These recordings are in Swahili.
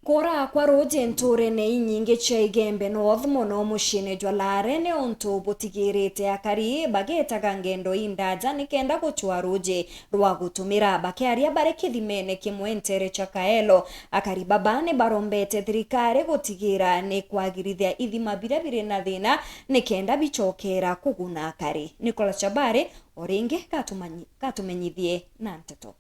Kora kwa roje nturene inyingi cia igembe north muno muciini jwa Lare ni untu butigirite akari bagetaga ngendo indaja nikenda guchwa roje rwa gutumira bakiaria bari kithimene kimwe ntere cha Kaelo. Akari baba ni barombete thirikari gutigira ni kwagirithia ithima biria biri na thina nikenda bichokera kuguna akari. Nicola Chabare oringi gatumenyithie na nteto.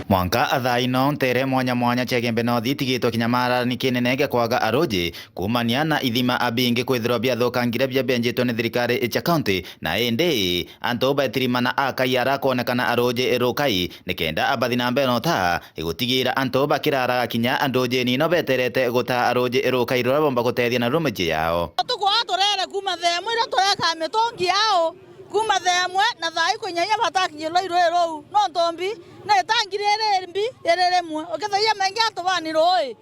Mwanka athaino ntere mwanya Chegembe North itigitwo kinyamara ni kinenege kwaga aroje kumania na ithima abingi kwithirwa biathukangire bia benjitwo ni thirikari icha county na indi anto betirimana akayara kuonekana aroje erukai nikenda abathi na mbeno ta igutigira anto bakirara kinya andoje nino beterete guta aroje erukai rura bomba gutethia na rumeje yao tukwa turere kuma themwe ira tureka mitongi yao kuma themwe na thai kunyanya batakinye loiro no ntombi na tangirere mbi ereremwe okethia mengi atobani roi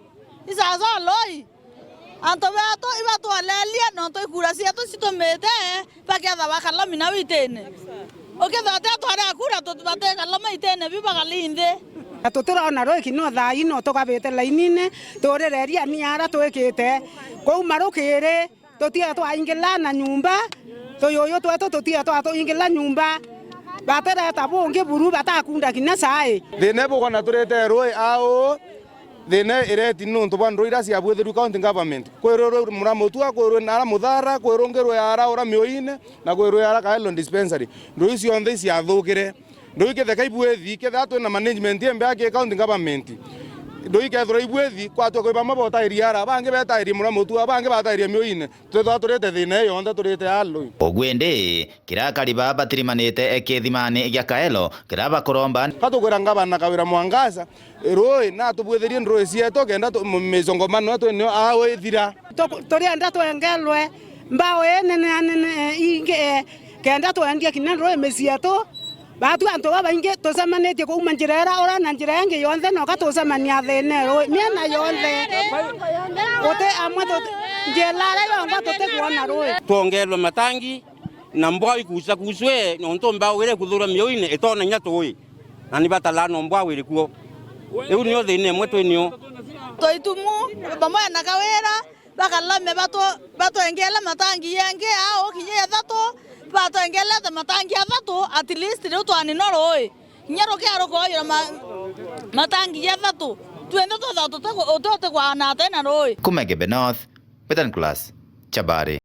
isazo loi antobeto ibato alelia no to ikura cia to citomete baketha bakala mina witene oketha teto ara kura to bateka lama itene bibagalinde tutirona roi kino thai no tugabete lainine turereria niara twikite kou marukire tutia twaingila na nyumba toyoyo tweto tutia twingila nyumba batera tabonge buru batakunda kina sai thine bugona turete roi ao thine ireti nuntu bandu ira cia bwethiru county government kwiroro muramutua kwirwo nara muthara kwirungirwo yara ora mioine na kwirwo yara Kaelo dispensary ndu icio nthe cia thukire ndu iketheka ibwethi ketha twina management embe ake county government ndu ikethro ibwethi kwatwa kwiba mabota iriara bange betairi muramutua bange batairi mioine twetha turete thine yo nthe turete aloi ogwende kirakari baba tirimanite ekethimani gya Kaelo kiraba kuromba katukwira ngabana kawira Mwangaza roi na tubwetherie ndroi cieto kenda mizongomano twinio awe thira turienda twengelwe mbao enene inge kenda twendia kina roi mesieto batu anto bainge tosamanete ko umanjirera ora na njira nge yonthe no katosamania thene roi miena yonthe ote amato njelare yonga tote kuona roi tuongelwe matangi na mbwa ikusa kuswe nonto mbao ire kuthura mioine etona nyatoi na ni batalano mbwa wire kuo eu nio thine mweto nio toitumu pamoja na kawera bakalame bato engela matangi yenge ao kinye thato bato engela ta matangi thato at least rio twani no roi nyaro kiaro ko yo matangi ya thato twende to thato otote kwa na tena roi Chegembe North Western Class Chabare.